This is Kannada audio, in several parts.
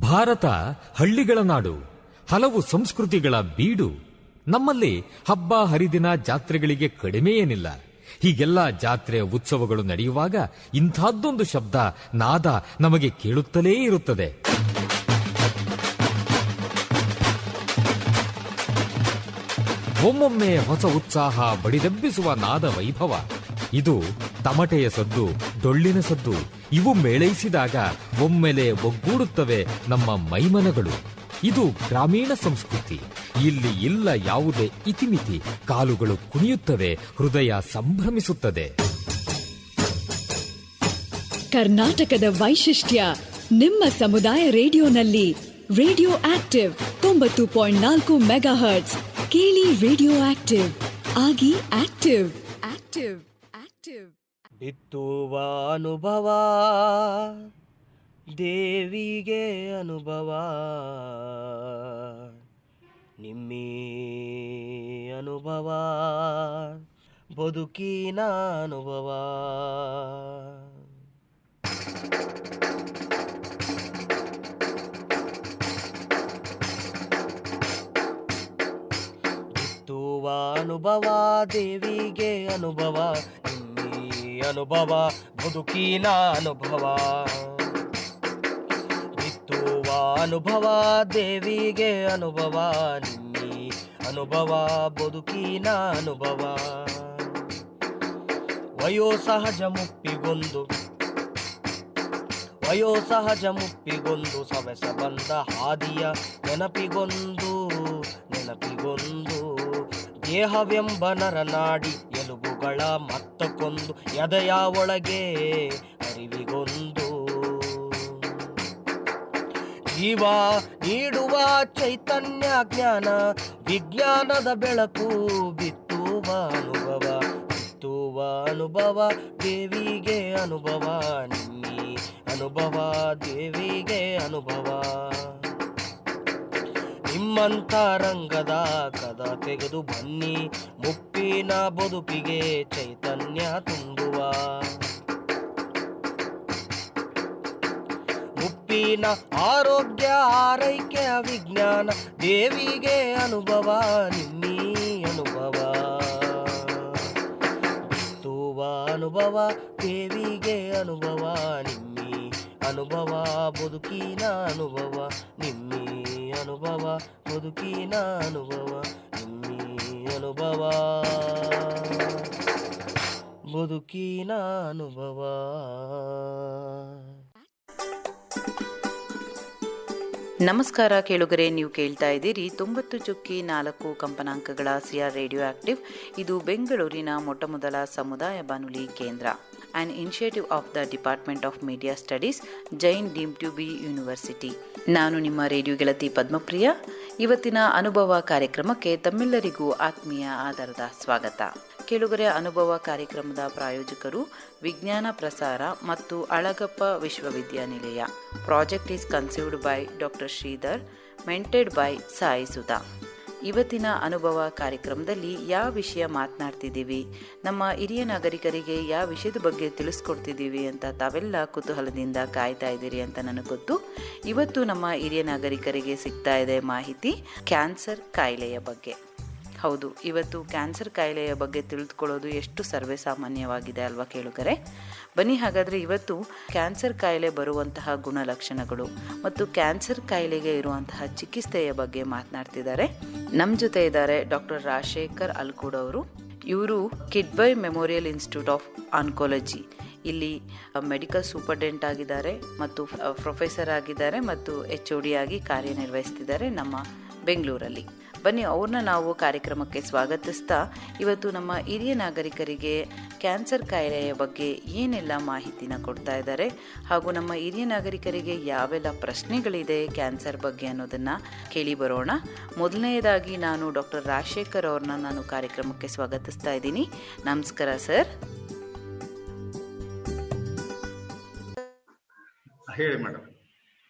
ಭಾರತ ಹಳ್ಳಿಗಳ ನಾಡು, ಹಲವು ಸಂಸ್ಕೃತಿಗಳ ಬೀಡು. ನಮ್ಮಲ್ಲಿ ಹಬ್ಬ ಹರಿದಿನ ಜಾತ್ರೆಗಳಿಗೆ ಕಡಿಮೆ ಏನಿಲ್ಲ. ಹೀಗೆಲ್ಲ ಜಾತ್ರೆ ಉತ್ಸವಗಳು ನಡೆಯುವಾಗ ಇಂಥದ್ದೊಂದು ಶಬ್ದ ನಾದ ನಮಗೆ ಕೇಳುತ್ತಲೇ ಇರುತ್ತದೆ. ಒಮ್ಮೊಮ್ಮೆ ಹೊಸ ಉತ್ಸಾಹ ಬಡಿದೆಬ್ಬಿಸುವ ನಾದ ವೈಭವ. ಇದು ತಮಟೆಯ ಸದ್ದು, ಡೊಳ್ಳಿನ ಸದ್ದು. ಇವು ಮೇಳೈಸಿದಾಗ ಒಮ್ಮೆಲೆ ಒಗ್ಗೂಡುತ್ತವೆ ನಮ್ಮ ಮೈಮನಗಳು. ಇದು ಗ್ರಾಮೀಣ ಸಂಸ್ಕೃತಿ. ಇಲ್ಲಿ ಇಲ್ಲ ಯಾವುದೇ ಇತಿಮಿತಿ. ಕಾಲುಗಳು ಕುಣಿಯುತ್ತವೆ, ಹೃದಯ ಸಂಭ್ರಮಿಸುತ್ತದೆ. ಕರ್ನಾಟಕದ ವೈಶಿಷ್ಟ್ಯ ನಿಮ್ಮ ಸಮುದಾಯ ರೇಡಿಯೋನಲ್ಲಿ. Radio active 90.4 megahertz. ಕೇಳಿ ರೇಡಿಯೋ ಆಕ್ಟಿವ್, ಆಗಿ ಆಕ್ಟಿವ್. ಆಕ್ಟಿವ್ ಆಕ್ಟಿವ್ ಬಿತ್ತುವ ಅನುಭವ, ದೇವಿಗೆ ಅನುಭವ, ನಿಮ್ಮಿ ಅನುಭವ, ಬದುಕಿನ ಅನುಭವ. ಬಿತ್ತುವ ಅನುಭವ, ದೇವಿಗೆ ಅನುಭವ, ಅನುಭವ, ಬದುಕಿನ ಅನುಭವ. ಬಿತ್ತುವ ಅನುಭವ, ದೇವಿಗೆ ಅನುಭವ, ನಿಮ್ಮಿ ಅನುಭವ, ಬದುಕಿನ ಅನುಭವ. ವಯೋಸಹಜ ಮುಪ್ಪಿಗೊಂದು ಸವೆಸ ಬಂದ ಹಾದಿಯ ನೆನಪಿಗೊಂದು ದೇಹವೆಂಬ ನರನಾಡಿ ಎಲುಬುಗಳ ಮತ್ತಕ್ಕೊಂದು ಎದೆಯ ಒಳಗೆ ಅರಿವಿಗೊಂದು ಜೀವ ನೀಡುವ ಚೈತನ್ಯ ಜ್ಞಾನ ವಿಜ್ಞಾನದ ಬೆಳಕು. ಬಿತ್ತುವ ಅನುಭವ, ದೇವಿಗೆ ಅನುಭವ, ನಿಮ್ಮಿ ಅನುಭವ, ದೇವಿಗೆ ಅನುಭವ. ನಿಮ್ಮಂತ ರಂಗದ ಕದ ತೆಗೆದು ಬನ್ನಿ, ಮುಪ್ಪಿನ ಬದುಕಿಗೆ ಚೈತನ್ಯ ತುಂಬುವ. ಮುಪ್ಪಿನ ಆರೋಗ್ಯ ಆರೈಕೆಯ ವಿಜ್ಞಾನ, ದೇವಿಗೆ ಅನುಭವ, ನಿಮ್ಮಿ ಅನುಭವ. ಬಿತ್ತುವ ಅನುಭವ, ದೇವಿಗೆ ಅನುಭವ, ನಿಮ್ಮಿ ಅನುಭವ, ಬದುಕಿನ ಅನುಭವ, ನಿಮ್ಮಿ ಅನುಭವ, ಬದುಕಿನ ಅನುಭವ, ನಿಮ್ಮಿ ಅನುಭವ, ಬದುಕಿನ ಅನುಭವ. ನಮಸ್ಕಾರ ಕೇಳುಗರೆ, ನೀವು ಕೇಳ್ತಾ ಇದ್ದೀರಿ 90.4 ಕಂಪನಾಂಕಗಳ ಸಿಆರ್ ರೇಡಿಯೋ ಆಕ್ಟಿವ್. ಇದು ಬೆಂಗಳೂರಿನ ಮೊಟ್ಟಮೊದಲ ಸಮುದಾಯ ಬಾನುಲಿ ಕೇಂದ್ರ. An initiative of the department of media studies, Jain deemed to be university. ನಾನು ನಿಮ್ಮ ರೇಡಿಯೋ ಗೆಳತಿ ಪದ್ಮಪ್ರಿಯ. ಇವತ್ತಿನ ಅನುಭವ ಕಾರ್ಯಕ್ರಮಕ್ಕೆ ತಮ್ಮೆಲ್ಲರಿಗೂ ಆತ್ಮೀಯ ಆಧಾರದ ಸ್ವಾಗತ. ಕೇಳುಗರೆ, ಅನುಭವ ಕಾರ್ಯಕ್ರಮದ ಪ್ರಾಯೋಜಕರು ವಿಜ್ಞಾನ ಪ್ರಸಾರ ಮತ್ತು ಅಳಗಪ್ಪ ವಿಶ್ವವಿದ್ಯಾನಿಲಯ. Project is conceived by doctor Sridhar, mentored by Sai Sudha. ಇವತ್ತಿನ ಅನುಭವ ಕಾರ್ಯಕ್ರಮದಲ್ಲಿ ಯಾವ ವಿಷಯ ಮಾತನಾಡ್ತಿದ್ದೀವಿ, ನಮ್ಮ ಹಿರಿಯ ನಾಗರಿಕರಿಗೆ ಯಾವ ವಿಷಯದ ಬಗ್ಗೆ ತಿಳಿಸ್ಕೊಡ್ತಿದ್ದೀವಿ ಅಂತ ತಾವೆಲ್ಲ ಕುತೂಹಲದಿಂದ ಕಾಯ್ತಾ ಇದ್ದೀರಿ ಅಂತ ನನಗೆ ಗೊತ್ತು. ಇವತ್ತು ನಮ್ಮ ಹಿರಿಯ ನಾಗರಿಕರಿಗೆ ಸಿಗ್ತಾ ಇದೆ ಮಾಹಿತಿ ಕ್ಯಾನ್ಸರ್ ಕಾಯಿಲೆಯ ಬಗ್ಗೆ. ಹೌದು, ಇವತ್ತು ಕ್ಯಾನ್ಸರ್ ಕಾಯಿಲೆಯ ಬಗ್ಗೆ ತಿಳಿದುಕೊಳ್ಳೋದು ಎಷ್ಟು ಸರ್ವೇ ಸಾಮಾನ್ಯವಾಗಿದೆ ಅಲ್ವಾ ಕೇಳುಗರೆ? ಬನ್ನಿ ಹಾಗಾದರೆ ಇವತ್ತು ಕ್ಯಾನ್ಸರ್ ಕಾಯಿಲೆ ಬರುವಂತಹ ಗುಣಲಕ್ಷಣಗಳು ಮತ್ತು ಕ್ಯಾನ್ಸರ್ ಕಾಯಿಲೆಗೆ ಇರುವಂತಹ ಚಿಕಿತ್ಸೆಯ ಬಗ್ಗೆ ಮಾತನಾಡ್ತಿದ್ದಾರೆ. ನಮ್ಮ ಜೊತೆ ಇದ್ದಾರೆ ಡಾಕ್ಟರ್ ರಾಜಶೇಖರ್ ಅಲ್ಕೂಡ್ ಅವರು. ಇವರು ಕಿಡ್ವೈ ಮೆಮೋರಿಯಲ್ ಇನ್ಸ್ಟಿಟ್ಯೂಟ್ ಆಫ್ ಆನ್ಕಾಲಜಿ ಇಲ್ಲಿ ಮೆಡಿಕಲ್ ಸೂಪರ್ಡೆಂಟ್ ಆಗಿದ್ದಾರೆ ಮತ್ತು ಪ್ರೊಫೆಸರ್ ಆಗಿದ್ದಾರೆ ಮತ್ತು HOD ಆಗಿ ಕಾರ್ಯನಿರ್ವಹಿಸ್ತಿದ್ದಾರೆ ನಮ್ಮ ಬೆಂಗಳೂರಲ್ಲಿ. ಬನ್ನಿ ಅವ್ರನ್ನ ನಾವು ಕಾರ್ಯಕ್ರಮಕ್ಕೆ ಸ್ವಾಗತಿಸ್ತಾ ಇವತ್ತು ನಮ್ಮ ಹಿರಿಯ ನಾಗರಿಕರಿಗೆ ಕ್ಯಾನ್ಸರ್ ಕಾಯಿಲೆಯ ಬಗ್ಗೆ ಏನೆಲ್ಲ ಮಾಹಿತಿನ ಕೊಡ್ತಾ ಇದ್ದಾರೆ ಹಾಗೂ ನಮ್ಮ ಹಿರಿಯ ನಾಗರಿಕರಿಗೆ ಯಾವೆಲ್ಲ ಪ್ರಶ್ನೆಗಳಿದೆ ಕ್ಯಾನ್ಸರ್ ಬಗ್ಗೆ ಅನ್ನೋದನ್ನು ಕೇಳಿ ಬರೋಣ. ಮೊದಲನೆಯದಾಗಿ ನಾನು ಡಾಕ್ಟರ್ ರಾಜಶೇಖರ್ ಅವ್ರನ್ನ ನಾನು ಕಾರ್ಯಕ್ರಮಕ್ಕೆ ಸ್ವಾಗತಿಸ್ತಾ ಇದ್ದೀನಿ. ನಮಸ್ಕಾರ ಸರ್. ಹೇಳಿ ಮೇಡಮ್.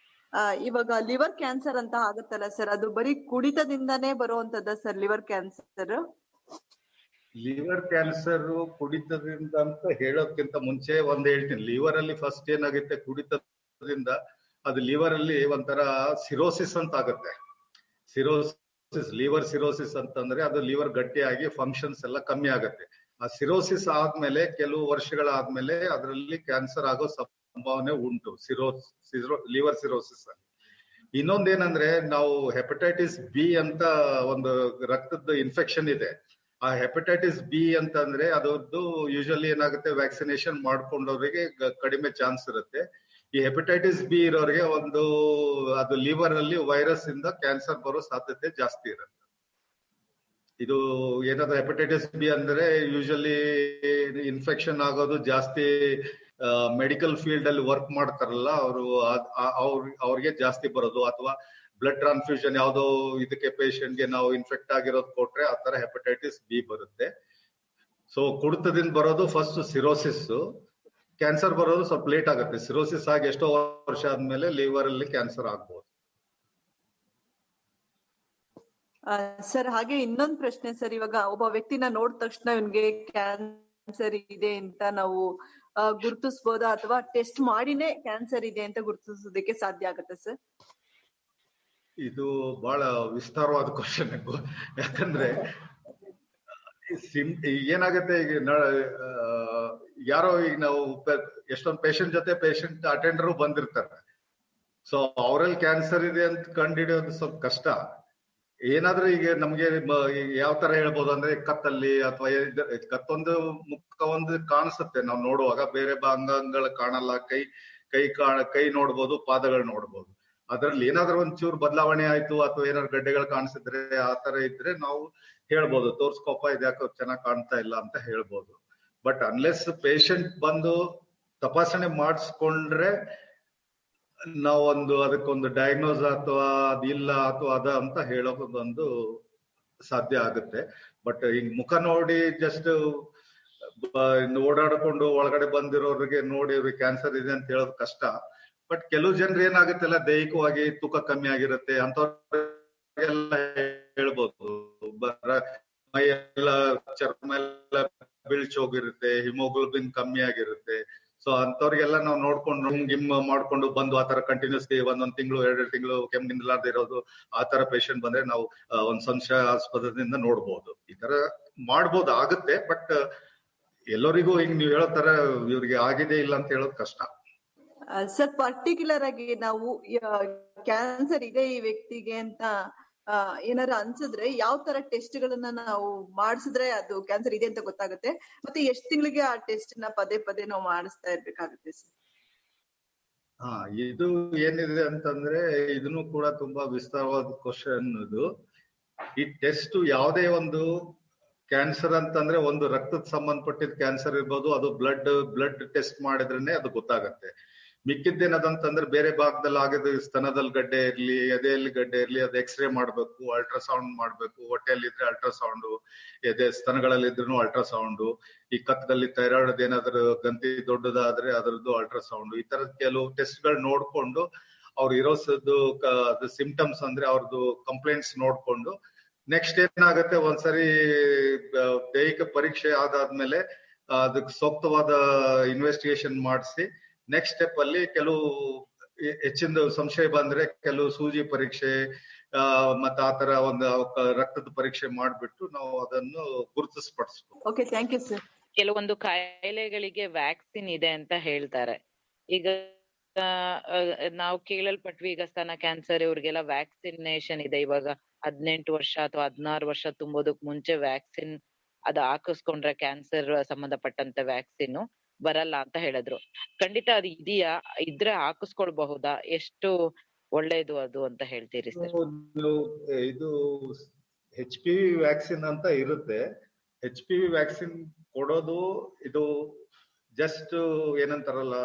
ಇವಾಗ ಲಿವರ್ ಕ್ಯಾನ್ಸರ್ ಅಂತ ಆಗುತ್ತಲ್ಲ ಸರ್, ಅದು ಬರೀ ಕುಡಿತದಿಂದಾನೇ ಬರುವಂತದ sir liver cancer? Liver cancer ಕುಡಿತದಿಂದ ಅಂತ ಹೇಳೋಕ್ಕಿಂತ ಮುಂಚೆ ಒಂದ್ ಹೇಳ್ತೀನಿ. ಲಿವರ್ ಅಲ್ಲಿ ಫಸ್ಟ್ ಏನಾಗುತ್ತೆ, ಕುಡಿತದಿಂದ ಅದು ಲಿವರ್ ಅಲ್ಲಿ ಒಂಥರ ಸಿರೋಸಿಸ್ ಅಂತ ಆಗುತ್ತೆ. ಸಿರೋಸಿಸ್, ಲಿವರ್ ಸಿರೋಸಿಸ್ ಅಂತಂದ್ರೆ ಅದು ಲಿವರ್ ಗಟ್ಟಿಯಾಗಿ ಫಂಕ್ಷನ್ಸ್ ಎಲ್ಲ ಕಮ್ಮಿ ಆಗುತ್ತೆ. ಆ ಸಿರೋಸಿಸ್ ಆದ್ಮೇಲೆ ಕೆಲವು ವರ್ಷಗಳಾದ್ಮೇಲೆ ಅದರಲ್ಲಿ ಕ್ಯಾನ್ಸರ್ ಆಗೋ ಸಂಭಾವನೆ ಉಂಟು, ಲಿವರ್ ಸಿರೋಸಿಸ್ ಅಲ್ಲಿ. ಇನ್ನೊಂದೇನಂದ್ರೆ ನಾವು ಹೆಪಟೈಟಿಸ್ ಬಿ ಅಂತ ಒಂದು ರಕ್ತದ ಇನ್ಫೆಕ್ಷನ್ ಇದೆ. ಆ ಹೆಪಟೈಟಿಸ್ ಬಿ ಅಂತಂದ್ರೆ ಅದರದ್ದು ಯೂಶಲಿ ಏನಾಗುತ್ತೆ, ವ್ಯಾಕ್ಸಿನೇಷನ್ ಮಾಡ್ಕೊಂಡವ್ರಿಗೆ ಕಡಿಮೆ ಚಾನ್ಸ್ ಇರುತ್ತೆ. ಈ ಹೆಪಟೈಟಿಸ್ ಬಿ ಇರೋರಿಗೆ ಅದು ಲಿವರ್ ಅಲ್ಲಿ ವೈರಸ್ ಇಂದ ಕ್ಯಾನ್ಸರ್ ಬರೋ ಸಾಧ್ಯತೆ ಜಾಸ್ತಿ ಇರುತ್ತೆ. ಇದು ಏನಾದ್ರು ಹೆಪಟೈಟಿಸ್ ಬಿ ಅಂದ್ರೆ ಯೂಶಲಿ ಇನ್ಫೆಕ್ಷನ್ ಆಗೋದು ಜಾಸ್ತಿ ಮೆಡಿಕಲ್ ಫೀಲ್ಡ್ ಅಲ್ಲಿ ವರ್ಕ್ ಮಾಡ್ತಾರಲ್ಲ ಅವ್ರಿಗೆ ಜಾಸ್ತಿ ಬರೋದು, ಅಥವಾ ಬ್ಲಡ್ ಟ್ರಾನ್ಸ್ಫ್ಯೂಷನ್ ಯಾವ್ದೋ ಇದಕ್ಕೆ ಪೇಷಂಟ್ಗೆ ನಾವು ಇನ್ಫೆಕ್ಟ್ ಆಗಿರೋದು ಕೊಟ್ರೆ ಆ ತರ ಹೆಪಟೈಟಿಸ್ ಬಿ ಬರುತ್ತೆ. ಸೊ ಕುಡಿತದಿಂದ ಬರೋದು ಫಸ್ಟ್ ಸಿರೋಸಿಸ್, ಕ್ಯಾನ್ಸರ್ ಬರೋದು ಸ್ವಲ್ಪ ಲೇಟ್ ಆಗುತ್ತೆ. ಸಿರೋಸಿಸ್ ಆಗಿ ಎಷ್ಟೋ ವರ್ಷ ಆದ್ಮೇಲೆ ಲಿವರ್ ಅಲ್ಲಿ ಕ್ಯಾನ್ಸರ್ ಆಗ್ಬೋದು. ಸರ್ ಹಾಗೆ ಇನ್ನೊಂದು ಪ್ರಶ್ನೆ ಸರ್, ಇವಾಗ ಒಬ್ಬ ವ್ಯಕ್ತಿನ ನೋಡಿದ ತಕ್ಷಣ ಇವನ್ಗೆ ಕ್ಯಾನ್ಸರ್ ಇದೆ ಅಂತ ನಾವು ಗುರುತಿಸಬಹುದಾ, ಅಥವಾ ಟೆಸ್ಟ್ ಮಾಡಿನೇ ಕ್ಯಾನ್ಸರ್ ಇದೆ ಅಂತ ಗುರುತಿಸೋದಕ್ಕೆ ಸಾಧ್ಯ ಆಗುತ್ತೆ ಸರ್? ಇದು ಬಹಳ ವಿಸ್ತಾರವಾದ ಕ್ವಶನ್. ಯಾಕಂದ್ರೆ ಏನಾಗುತ್ತೆ, ಈಗ ಯಾರೋ ಈಗ ನಾವು ಎಷ್ಟೊಂದು ಪೇಷಂಟ್ ಜೊತೆ ಪೇಷಂಟ್ ಅಟೆಂಡರ್ ಬಂದಿರ್ತಾರೆ. ಸೊ ಅವರಲ್ಲಿ ಕ್ಯಾನ್ಸರ್ ಇದೆ ಅಂತ ಕಂಡುಹಿಡಿಯೋದು ಸ್ವಲ್ಪ ಕಷ್ಟ. ಏನಾದ್ರೂ ಈಗ ನಮ್ಗೆ ಯಾವ ತರ ಹೇಳ್ಬೋದು ಅಂದ್ರೆ, ಕತ್ತಲ್ಲಿ ಅಥವಾ ಮುಖ ಒಂದು ಕಾಣಿಸುತ್ತೆ ನಾವು ನೋಡುವಾಗ, ಬೇರೆ ಅಂಗಾಂಗಗಳು ಕಾಣಲ್ಲ. ಕೈ ನೋಡ್ಬೋದು, ಪಾದಗಳು ನೋಡ್ಬೋದು. ಅದ್ರಲ್ಲಿ ಏನಾದ್ರೂ ಒಂಚೂರು ಬದಲಾವಣೆ ಆಯ್ತು ಅಥವಾ ಏನಾದ್ರು ಗಡ್ಡೆಗಳು ಕಾಣಿಸಿದ್ರೆ ಆ ತರ ಇದ್ರೆ ನಾವು ಹೇಳ್ಬೋದು, ತೋರ್ಸ್ಕೊಪ್ಪ ಇದ್ಯಾಕೋ ಚೆನ್ನಾಗ್ ಕಾಣ್ತಾ ಇಲ್ಲ ಅಂತ ಹೇಳ್ಬೋದು. ಬಟ್ ಅನ್ಲೆಸ್ ಪೇಷಂಟ್ ಬಂದು ತಪಾಸಣೆ ಮಾಡಿಸ್ಕೊಂಡ್ರೆ ನಾವೊಂದು ಅದಕ್ಕೊಂದು ಡಯಾಗ್ನೋಸ್ ಅಥವಾ ಅದಿಲ್ಲ ಅಥವಾ ಅದ ಅಂತ ಹೇಳೋದೊಂದು ಸಾಧ್ಯ ಆಗುತ್ತೆ. ಬಟ್ ಹಿಂಗ್ ಮುಖ ನೋಡಿ ಜಸ್ಟ್ ಓಡಾಡ್ಕೊಂಡು ಒಳಗಡೆ ಬಂದಿರೋರಿಗೆ ನೋಡಿ ಅವ್ರಿಗೆ ಕ್ಯಾನ್ಸರ್ ಇದೆ ಅಂತ ಹೇಳೋದು ಕಷ್ಟ. ಬಟ್ ಕೆಲವು ಜನರು ಏನಾಗುತ್ತೆಲ್ಲ, ದೈಹಿಕವಾಗಿ ತೂಕ ಕಮ್ಮಿ ಆಗಿರುತ್ತೆ, ಅಂತವ್ರಿಗೆಲ್ಲ ಹೇಳ್ಬೋದು. ಮೈಯೆಲ್ಲ ಚರ್ಮ ಎಲ್ಲ ಬೀಳ್ಚೋಗಿರುತ್ತೆ, ಹಿಮೋಗ್ಲೋಬಿನ್ ಕಮ್ಮಿ ಆಗಿರುತ್ತೆ. ಸೊ ಅಂತವ್ರಿಗೆಲ್ಲ ನಾವು ನೋಡ್ಕೊಂಡು ಗಿಮ್ ಮಾಡ್ಕೊಂಡು ಬಂದು ಆತರ ಕಂಟಿನ್ಯೂಸ್ಲಿ ಒಂದೊಂದ್ ತಿಂಗಳು 2 ತಿಂಗಳು ಕೆಮ್ಮಿಂದಲಾರ್ದೆ ಇರೋದು ಆ ತರ ಪೇಷಂಟ್ ಬಂದ್ರೆ ನಾವು ಒಂದ್ ಸಂಶಯಾಸ್ಪದದಿಂದ ನೋಡ್ಬೋದು. ಈ ತರ ಮಾಡ್ಬೋದು, ಆಗುತ್ತೆ. ಬಟ್ ಎಲ್ಲರಿಗೂ ಹಿಂಗ್ ನೀವ್ ಹೇಳೋ ತರ ಇವ್ರಿಗೆ ಆಗಿದೆ ಇಲ್ಲ ಅಂತ ಹೇಳೋದು ಕಷ್ಟ. ಸರ್ ಪರ್ಟಿಕ್ಯುಲರ್ ಆಗಿ ನಾವು ಕ್ಯಾನ್ಸರ್ ಇದೆ ಈ ವ್ಯಕ್ತಿಗೆ ಅಂತ ಏನಾರ ಅನ್ಸಿದ್ರೆ ಯಾವ ತರ ಟೆಸ್ಟ್ ಗಳನ್ನ ನಾವು ಮಾಡಿಸಿದ್ರೆ ಅದು ಕ್ಯಾನ್ಸರ್ ಇದೆ ಅಂತ ಗೊತ್ತಾಗುತ್ತೆ, ಮತ್ತೆ ಎಷ್ಟು ತಿಂಗಳಿಗೆ ಆ ಟೆಸ್ಟ್ ನ ಪದೇ ಪದೇ ನಾವು ಮಾಡಿಸ್ತಾ ಇರ್ಬೇಕಾಗುತ್ತೆ ಸರ್? ಇದು ಏನಿದೆ ಅಂತಂದ್ರೆ ಇದನ್ನು ಕೂಡ ತುಂಬಾ ವಿಸ್ತಾರವಾದ ಕ್ವಶನ್ ಇದು. ಈ ಟೆಸ್ಟ್ ಯಾವುದೇ ಒಂದು ಕ್ಯಾನ್ಸರ್ ಅಂತಂದ್ರೆ ಒಂದು ರಕ್ತದ ಸಂಬಂಧಪಟ್ಟಿದ ಕ್ಯಾನ್ಸರ್ ಇರ್ಬೋದು, ಅದು ಬ್ಲಡ್ ಟೆಸ್ಟ್ ಮಾಡಿದ್ರೇನೆ ಅದು ಗೊತ್ತಾಗತ್ತೆ. ಮಿಕ್ಕಿದ್ದೇನದಂತಂದ್ರೆ ಬೇರೆ ಭಾಗದಲ್ಲಿ ಆಗಿದ್ದು ಸ್ತನದಲ್ಲಿ ಗಡ್ಡೆ ಇರ್ಲಿ, ಎದೆಯಲ್ಲಿ ಗಡ್ಡೆ ಇರ್ಲಿ, ಅದು ಎಕ್ಸ್ರೇ ಮಾಡ್ಬೇಕು, ಅಲ್ಟ್ರಾಸೌಂಡ್ ಮಾಡ್ಬೇಕು. ಹೊಟ್ಟೆಯಲ್ಲಿ ಇದ್ರೆ ಅಲ್ಟ್ರಾಸೌಂಡ್, ಎದೆ ಸ್ತನಗಳಲ್ಲಿ ಇದ್ರೂ ಅಲ್ಟ್ರಾಸೌಂಡ್. ಈ ಕತ್ತದಲ್ಲಿ ಥೈರಾಯ್ಡ್ ಏನಾದ್ರು ಗಂತಿ ದೊಡ್ಡದಾದ್ರೆ ಅದರದ್ದು ಅಲ್ಟ್ರಾಸೌಂಡ್. ಈ ತರದ ಕೆಲವು ಟೆಸ್ಟ್ ಗಳು ನೋಡ್ಕೊಂಡು ಅವ್ರು ಇರೋಸದ್ದು ಸಿಂಪ್ಟಮ್ಸ್ ಅಂದ್ರೆ ಅವ್ರದ್ದು ಕಂಪ್ಲೇಂಟ್ಸ್ ನೋಡ್ಕೊಂಡು ನೆಕ್ಸ್ಟ್ ಏನಾಗುತ್ತೆ, ಒಂದ್ಸರಿ ದೈಹಿಕ ಪರೀಕ್ಷೆ ಆದಾದ್ಮೇಲೆ ಅದಕ್ಕೆ ಸೂಕ್ತವಾದ ಇನ್ವೆಸ್ಟಿಗೇಷನ್ ಮಾಡಿಸಿ ನೆಕ್ಸ್ಟ್ ಸ್ಟೆಪ್ ಅಲ್ಲಿ ಕೆಲವು ಹೆಚ್ಚಿನ ಸಂಶಯ ಬಂದ್ರೆ ಕೆಲವು ಸೂಜಿ ಪರೀಕ್ಷೆ ಮತ್ತೆ ಆತರ ಒಂದು ರಕ್ತದ ಪರೀಕ್ಷೆ ಮಾಡ್ಬಿಟ್ಟು ನಾವು ಅದನ್ನು ಗುರುತಿಸ್ಪಡಿಸ್ಬೇಕು. Okay, thank you sir. ಕೆಲವೊಂದು ಕಾಯಿಲೆಗಳಿಗೆ ವ್ಯಾಕ್ಸಿನ್ ಇದೆ ಅಂತ ಹೇಳ್ತಾರೆ. ಈಗ ನಾವು ಕೇಳಲ್ಪಟ್ವಿ, ಈಗ ಸ್ತನ ಕ್ಯಾನ್ಸರ್ ಇವ್ರಿಗೆಲ್ಲ ವ್ಯಾಕ್ಸಿನೇಷನ್ ಇದೆ. ಇವಾಗ 18 ವರ್ಷ ಅಥವಾ 16 ವರ್ಷ ತುಂಬೋದಕ್ ಮುಂಚೆ ವ್ಯಾಕ್ಸಿನ್ ಅದು ಹಾಕಿಸ್ಕೊಂಡ್ರೆ ಕ್ಯಾನ್ಸರ್ ಸಂಬಂಧಪಟ್ಟಂತ ವ್ಯಾಕ್ಸಿನ್ ಬರಲ್ಲ ಅಂತ ಹೇಳಿದ್ರು. ಖಂಡಿತ ಅದು ಇದೆಯಾ? ಇದ್ರೆ ಹಾಕಿಸ್ಕೊಳ್ಬಹುದಾ? ಎಷ್ಟು ಒಳ್ಳೇದು ಅದು ಅಂತ ಹೇಳ್ತೀರಿ ಸರ್? ಇದು HPV ವ್ಯಾಕ್ಸಿನ್ ಅಂತ ಇರುತ್ತೆ. HPV ವ್ಯಾಕ್ಸಿನ್ ಕೊಡೋದು ಇದು ಜಸ್ಟ್ ಏನಂತಾರಲ್ಲ,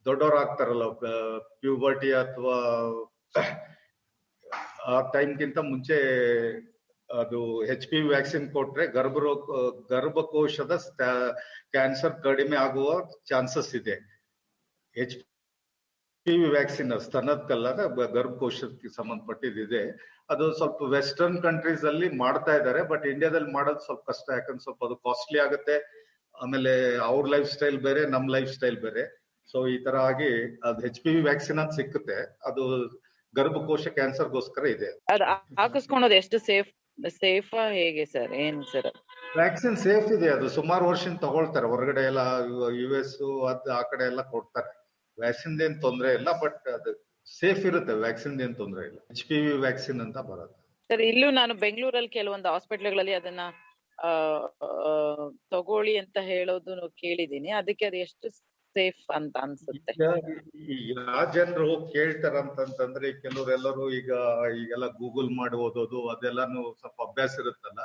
ದೊಡ್ಡವರಾಗ್ತಾರಲ್ಲ, ಪ್ಯೂಬರ್ಟಿ ಅಥವಾ ಆ ಟೈಮ್ಗಿಂತ ಮುಂಚೆ ಅದು HPV ವ್ಯಾಕ್ಸಿನ್ ಕೊಟ್ರೆ ಗರ್ಭಕೋಶದ ಕ್ಯಾನ್ಸರ್ ಕಡಿಮೆ ಆಗುವ ಚಾನ್ಸಸ್ ಇದೆ. HPV ವ್ಯಾಕ್ಸಿನ್ ಸ್ತನಕ್ಕಲ್ಲ, ಗರ್ಭಕೋಶಕ್ಕೆ ಸಂಬಂಧಪಟ್ಟಿದೆ. ಅದು ಸ್ವಲ್ಪ ವೆಸ್ಟರ್ನ್ ಕಂಟ್ರೀಸ್ ಅಲ್ಲಿ ಮಾಡ್ತಾ ಇದ್ದಾರೆ, ಬಟ್ ಇಂಡಿಯಾದಲ್ಲಿ ಮಾಡೋದು ಸ್ವಲ್ಪ ಕಷ್ಟ. ಯಾಕಂದ್ರೆ ಸ್ವಲ್ಪ ಅದು ಕಾಸ್ಟ್ಲಿ ಆಗುತ್ತೆ. ಆಮೇಲೆ ಅವ್ರ ಲೈಫ್ ಸ್ಟೈಲ್ ಬೇರೆ, ನಮ್ ಲೈಫ್ ಸ್ಟೈಲ್ ಬೇರೆ. ಸೊ ಈ ತರ ಆಗಿ ಅದು HPV ವ್ಯಾಕ್ಸಿನ್ ಅಂತ ಸಿಕ್ಕುತ್ತೆ, ಅದು ಗರ್ಭಕೋಶ ಕ್ಯಾನ್ಸರ್ಗೋಸ್ಕರ ಇದೆ. ಅದು ಹಾಕಿಸ್ಕೊಳೋದು ಎಷ್ಟು ಸೇಫಾ ಹೇಗೆ ಸರ್? ಏನ್ ಸರ್ ವ್ಯಾಕ್ಸಿನ್ ಸೇಫ್ ಇದೆ, ಅದು ಸುಮಾರು ವರ್ಷ ತಗೊಳ್ತಾರೆ ಹೊರಗಡೆ ಎಲ್ಲ, US ಅದು ಆ ಕಡೆ ಎಲ್ಲ ಕೊಡ್ತಾರೆ. ವ್ಯಾಕ್ಸಿನ್ ಏನ್ ತೊಂದ್ರೆ ಇಲ್ಲ, ಬಟ್ ಅದು ಸೇಫ್ ಇರುತ್ತೆ, ವ್ಯಾಕ್ಸಿನ್ ಏನ್ ತೊಂದ್ರೆ ಇಲ್ಲ. HPV ವ್ಯಾಕ್ಸಿನ್ ಅಂತ ಬರುತ್ತೆ ಸರ್. ಇಲ್ಲೂ ನಾನು ಬೆಂಗಳೂರಲ್ಲಿ ಕೆಲವೊಂದು ಹಾಸ್ಪಿಟ್ಲ್ಗಳಲ್ಲಿ ಅದನ್ನ ತಗೊಳ್ಳಿ ಅಂತ ಹೇಳೋದು ಕೇಳಿದೀನಿ. ಅದಕ್ಕೆ ಅದು ಎಷ್ಟು ಸೇಫ್ ಅಂತ ಅನ್ಸುತ್ತೆ? ಯಾವ ಜನರು ಹೋಗಿ ಕೇಳ್ತಾರಂತಂದ್ರೆ ಕೆಲವರೆಲ್ಲರೂ ಈಗೆಲ್ಲ ಗೂಗಲ್ ಮಾಡಿ ಓದೋದು ಅದೆಲ್ಲಾನು ಸ್ವಲ್ಪ ಅಭ್ಯಾಸ ಇರುತ್ತಲ್ಲ,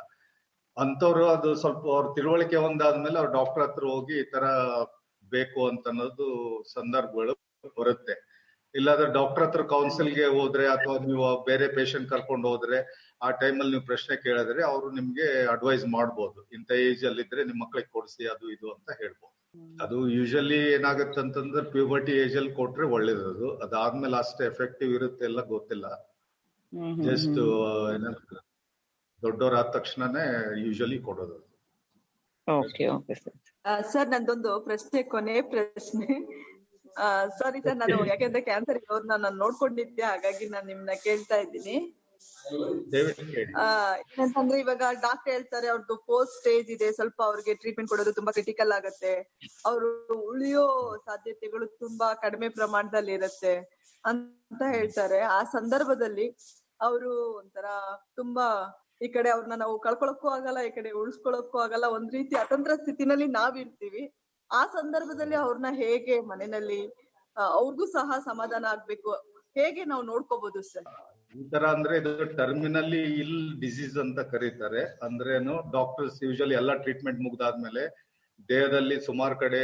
ಅಂತವ್ರು ಅದು ಸ್ವಲ್ಪ ಅವ್ರ ತಿಳುವಳಿಕೆ ಒಂದಾದ್ಮೇಲೆ ಅವ್ರ ಡಾಕ್ಟರ್ ಹತ್ರ ಹೋಗಿ ಈ ತರ ಬೇಕು ಅಂತ ಅನ್ನೋದು ಸಂದರ್ಭಗಳು ಬರುತ್ತೆ. ಇಲ್ಲಾಂದ್ರೆ ಡಾಕ್ಟರ್ ಹತ್ರ ಕೌನ್ಸಿಲ್ಗೆ ಹೋದ್ರೆ ಅಥವಾ ನೀವು ಬೇರೆ ಪೇಷಂಟ್ ಕರ್ಕೊಂಡು ಹೋದ್ರೆ ಆ ಟೈಮಲ್ಲಿ ನೀವು ಪ್ರಶ್ನೆ ಕೇಳಿದ್ರೆ ಅವರು ನಿಮ್ಗೆ ಅಡ್ವೈಸ್ ಮಾಡ್ಬೋದು, ಇಂಥ ಏಜ್ ಅಲ್ಲಿ ಇದ್ರೆ ನಿಮ್ ಮಕ್ಳಿಗೆ ಕೊಡಿಸಿ ಅದು ಇದು ಅಂತ ಹೇಳ್ಬೋದು. ಅದು ಯೂಶಲಿ ಏನಾಗುತ್ತೆ ಅಂತಂದ್ರೆ ಪ್ಯೂಬರ್ಟಿ ಏಜ್ ಅಲ್ಲಿ ಕೊಟ್ರೆ ಒಳ್ಳೇದದು. ಅದಾದ್ಮೇಲೆ ಅಷ್ಟು ಎಫೆಕ್ಟಿವ್ ಇರುತ್ತೆ ಎಲ್ಲ ಗೊತ್ತಿಲ್ಲ. ಜಸ್ಟ್ ದೊಡ್ಡವರಾದ ತಕ್ಷಣನೇ ಯೂಶಲಿ ಕೊಡೋದು. ಸರ್ ನಂದೊಂದು ಪ್ರಶ್ನೆ, ಕೊನೆ ಪ್ರಶ್ನೆ. ಸಾರಿ ಸರ್, ನಾನು ಯಾಕೆಂದ್ರೆ ಕ್ಯಾನ್ಸರ್ ಇರೋರ್ನ ನಾನು ನೋಡ್ಕೊಂಡಿದ್ದೆ, ಹಾಗಾಗಿ ನಾನು ನಿಮ್ನ ಕೇಳ್ತಾ ಇದ್ದೀನಿ. ಏನಂತಂದ್ರೆ ಇವಾಗ ಡಾಕ್ಟರ್ ಹೇಳ್ತಾರೆ ಅವ್ರದ್ದು 4th ಸ್ಟೇಜ್ ಇದೆ, ಸ್ವಲ್ಪ ಅವ್ರಿಗೆ ಟ್ರೀಟ್ಮೆಂಟ್ ಕೊಡೋದು ತುಂಬಾ ಕ್ರಿಟಿಕಲ್ ಆಗತ್ತೆ, ಅವರು ಉಳಿಯೋ ಸಾಧ್ಯತೆಗಳು ತುಂಬಾ ಕಡಿಮೆ ಪ್ರಮಾಣದಲ್ಲಿ ಇರುತ್ತೆ ಅಂತ ಹೇಳ್ತಾರೆ. ಆ ಸಂದರ್ಭದಲ್ಲಿ ಅವರು ಒಂಥರ ತುಂಬಾ ಈ ಕಡೆ ಅವ್ರನ್ನ ನಾವು ಕಳ್ಕೊಳಕ್ಕೂ ಆಗಲ್ಲ, ಈ ಕಡೆ ಉಳಿಸ್ಕೊಳಕ್ಕೂ ಆಗಲ್ಲ, ಒಂದ್ ರೀತಿ ಅತಂತ್ರ ಸ್ಥಿತಿನಲ್ಲಿ ನಾವಿರ್ತೀವಿ. ಆ ಸಂದರ್ಭದಲ್ಲಿ ಅವ್ರನ್ನ ಹೇಗೆ ಮನೆಯಲ್ಲಿ ಅವ್ರಿಗೂ ಸಹ ಸಮಾಧಾನ ಆಗ್ಬೇಕು, ಹೇಗೆ ನಾವು ನೋಡ್ಕೋಬಹುದು ಸರ್? ಈ ತರ ಅಂದ್ರೆ ಇದು ಟರ್ಮಿನಲಿ ಇಲ್ ಡಿಸೀಸ್ ಅಂತ ಕರೀತಾರೆ. ಅಂದ್ರೇನು, ಡಾಕ್ಟರ್ಸ್ ಯೂಶಲಿ ಎಲ್ಲ ಟ್ರೀಟ್ಮೆಂಟ್ ಮುಗ್ದಾದ್ಮೇಲೆ ದೇಹದಲ್ಲಿ ಸುಮಾರು ಕಡೆ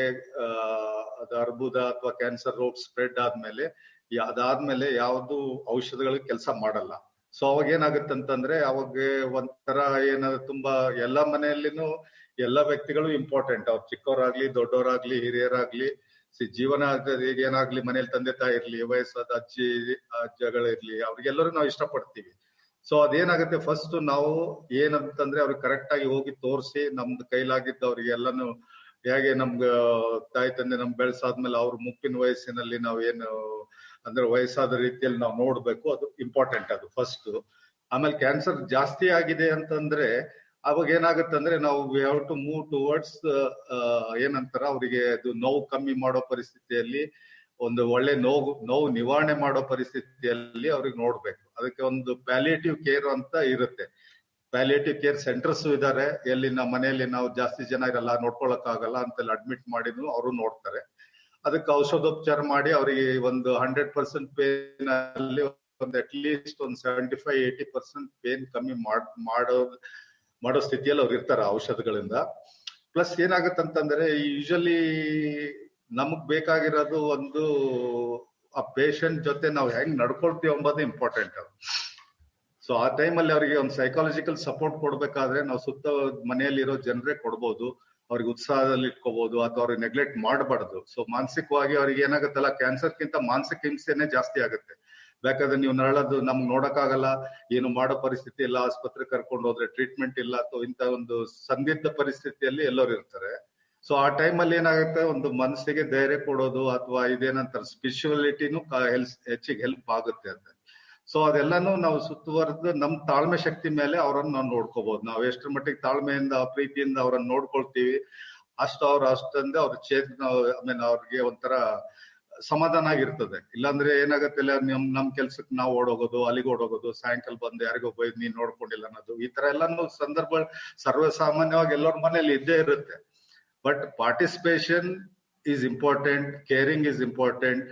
ಅದು ಅರ್ಬುದ ಅಥವಾ ಕ್ಯಾನ್ಸರ್ ರೋಗ ಸ್ಪ್ರೆಡ್ ಆದ್ಮೇಲೆ ಅದಾದ್ಮೇಲೆ ಯಾವ್ದು ಔಷಧಗಳಿಗೆ ಕೆಲಸ ಮಾಡಲ್ಲ. ಸೊ ಅವಾಗ ಏನಾಗುತ್ತೆ ಅಂತಂದ್ರೆ ಅವಾಗ ಒಂಥರ ಏನಾದ್ರು ತುಂಬಾ ಎಲ್ಲ ಮನೆಯಲ್ಲಿನೂ ಎಲ್ಲ ವ್ಯಕ್ತಿಗಳು ಇಂಪಾರ್ಟೆಂಟ್, ಅವ್ರು ಚಿಕ್ಕವರಾಗ್ಲಿ ದೊಡ್ಡವರಾಗ್ಲಿ ಹಿರಿಯರಾಗ್ಲಿ, ಜೀವನ ಏನಾಗ್ಲಿ, ಮನೇಲಿ ತಂದೆ ತಾಯಿ ಇರ್ಲಿ, ವಯಸ್ಸಾದ ಅಜ್ಜಗಳಿರ್ಲಿ, ಅವ್ರಿಗೆಲ್ಲರೂ ನಾವು ಇಷ್ಟಪಡ್ತೀವಿ. ಸೊ ಅದೇನಾಗುತ್ತೆ, ಫಸ್ಟ್ ನಾವು ಏನಂತಂದ್ರೆ ಅವ್ರಿಗೆ ಕರೆಕ್ಟ್ ಆಗಿ ಹೋಗಿ ತೋರಿಸಿ ನಮ್ದು ಕೈಲಾಗಿದ್ದ ಅವ್ರಿಗೆ ಎಲ್ಲಾನು ಹೇಗೆ ನಮ್ಗ ತಾಯಿ ತಂದೆ ನಮ್ ಬೆಳೆಸಾದ್ಮೇಲೆ ಅವ್ರ ಮುಪ್ಪಿನ ವಯಸ್ಸಿನಲ್ಲಿ ನಾವು ಏನು ಅಂದ್ರೆ ವಯಸ್ಸಾದ ರೀತಿಯಲ್ಲಿ ನಾವು ನೋಡ್ಬೇಕು, ಅದು ಇಂಪಾರ್ಟೆಂಟ್, ಅದು ಫಸ್ಟ್. ಆಮೇಲೆ ಕ್ಯಾನ್ಸರ್ ಜಾಸ್ತಿ ಆಗಿದೆ ಅಂತಂದ್ರೆ ಅವಾಗ ಏನಾಗುತ್ತೆ ಅಂದ್ರೆ ನಾವು we have to move towards ಏನಂತಾರ ಅವರಿಗೆ ಅದು ನೋವು ಕಮ್ಮಿ ಮಾಡೋ ಪರಿಸ್ಥಿತಿಯಲ್ಲಿ, ಒಂದು ಒಳ್ಳೆ ನೋವು ನಿವಾರಣೆ ಮಾಡೋ ಪರಿಸ್ಥಿತಿಯಲ್ಲಿ ಅವ್ರಿಗೆ ನೋಡ್ಬೇಕು. ಅದಕ್ಕೆ ಒಂದು ಪ್ಯಾಲಿಯೇಟಿವ್ ಕೇರ್ ಅಂತ ಇರುತ್ತೆ. ಪ್ಯಾಲಿಯೇಟಿವ್ ಕೇರ್ ಸೆಂಟರ್ಸ್ ಇದಾರೆ, ಎಲ್ಲಿ ನಮ್ಮ ಮನೆಯಲ್ಲಿ ನಾವು ಜಾಸ್ತಿ ಜನ ಇರಲ್ಲ, ನೋಡ್ಕೊಳಕ್ ಆಗಲ್ಲ ಅಂತೆಲ್ಲ ಅಡ್ಮಿಟ್ ಮಾಡಿದ್ರು ಅವರು ನೋಡ್ತಾರೆ. ಅದಕ್ಕೆ ಔಷಧೋಪಚಾರ ಮಾಡಿ ಅವರಿಗೆ ಒಂದು 100% ಪೇನ್ ಅಲ್ಲಿ ಒಂದು ಅಟ್ಲೀಸ್ಟ್ ಒಂದು 75-80% ಪೇನ್ ಕಮ್ಮಿ ಮಾಡೋ ಸ್ಥಿತಿಯಲ್ಲಿ ಅವ್ರು ಇರ್ತಾರೆ ಔಷಧಗಳಿಂದ. ಪ್ಲಸ್ ಏನಾಗತ್ತಂತಂದ್ರೆ ಯೂಶಲಿ ನಮಗ್ ಬೇಕಾಗಿರೋದು ಒಂದು ಆ ಪೇಷಂಟ್ ಜೊತೆ ನಾವು ಹೆಂಗ್ ನಡ್ಕೊಳ್ತೀವಿ ಎಂಬುದು ಇಂಪಾರ್ಟೆಂಟ್. ಸೊ ಆ ಟೈಮಲ್ಲಿ ಅವರಿಗೆ ಒಂದು ಸೈಕಾಲಜಿಕಲ್ ಸಪೋರ್ಟ್ ಕೊಡ್ಬೇಕಾದ್ರೆ ನಾವು ಸುತ್ತ ಮನೆಯಲ್ಲಿರೋ ಜನರೇ ಕೊಡ್ಬೋದು, ಅವ್ರಿಗೆ ಉತ್ಸಾಹದಲ್ಲಿ ಇಟ್ಕೋಬಹುದು ಅಥವಾ ಅವ್ರಿಗೆ ನೆಗ್ಲೆಕ್ಟ್ ಮಾಡಬಾರ್ದು. ಸೊ ಮಾನಸಿಕವಾಗಿ ಅವ್ರಿಗೆ ಏನಾಗುತ್ತಲ್ಲ, ಕ್ಯಾನ್ಸರ್ಗಿಂತ ಮಾನಸಿಕ ಹಿಂಸೆನೆ ಜಾಸ್ತಿ ಆಗುತ್ತೆ. ಬೇಕಾದ್ರೆ ನೀವು ನರಳದು ನಮ್ಗೆ ನೋಡಕ್ಕಾಗಲ್ಲ, ಏನು ಮಾಡೋ ಪರಿಸ್ಥಿತಿ ಇಲ್ಲ, ಆಸ್ಪತ್ರೆ ಕರ್ಕೊಂಡು ಹೋದ್ರೆ ಟ್ರೀಟ್ಮೆಂಟ್ ಇಲ್ಲ, ಅಥವಾ ಇಂತ ಒಂದು ಸಂದಿಗ್ಧ ಪರಿಸ್ಥಿತಿಯಲ್ಲಿ ಎಲ್ಲರೂ ಇರ್ತಾರೆ. ಸೊ ಆ ಟೈಮಲ್ಲಿ ಏನಾಗುತ್ತೆ, ಒಂದು ಮನಸ್ಸಿಗೆ ಧೈರ್ಯ ಕೊಡೋದು ಅಥವಾ ಇದೇನಂತಾರೆ ಸ್ಪಿರಿಚುವಲಿಟಿನೂ ಹೆಚ್ಚಿಗೆ ಹೆಲ್ಪ್ ಆಗುತ್ತೆ ಅಂತ. ಸೊ ಅದೆಲ್ಲಾನು ನಾವು ಸುತ್ತುವರೆದು ನಮ್ ತಾಳ್ಮೆ ಶಕ್ತಿ ಮೇಲೆ ಅವರನ್ನ ನಾವು ನೋಡ್ಕೋಬಹುದು. ನಾವು ಎಷ್ಟರ ಮಟ್ಟಿಗೆ ತಾಳ್ಮೆಯಿಂದ ಪ್ರೀತಿಯಿಂದ ಅವ್ರನ್ನ ನೋಡ್ಕೊಳ್ತೀವಿ, ಅಷ್ಟಂದ್ರೆ ಅವ್ರ ಅವ್ರಿಗೆ ಒಂಥರ ಸಮಾಧಾನ ಆಗಿರ್ತದೆ. ಇಲ್ಲಾಂದ್ರೆ ಏನಾಗತ್ತೆ, ನಮ್ ಕೆಲ್ಸಕ್ಕೆ ನಾವು ಓಡೋಗೋದು, ಅಲ್ಲಿಗೆ ಓಡೋಗೋದು, ಸಾಯಂಕಾಲ ಬಂದು ಯಾರಿಗೋ ಬೈದ್ ನೀನ್ ನೋಡ್ಕೊಂಡಿಲ್ಲ ಅನ್ನೋದು, ಈ ತರ ಎಲ್ಲಾನು ಸಂದರ್ಭ ಸರ್ವಸಾಮಾನ್ಯವಾಗಿ ಎಲ್ಲರ ಮನೇಲಿ ಇದ್ದೇ ಇರುತ್ತೆ. But participation is important, caring is important.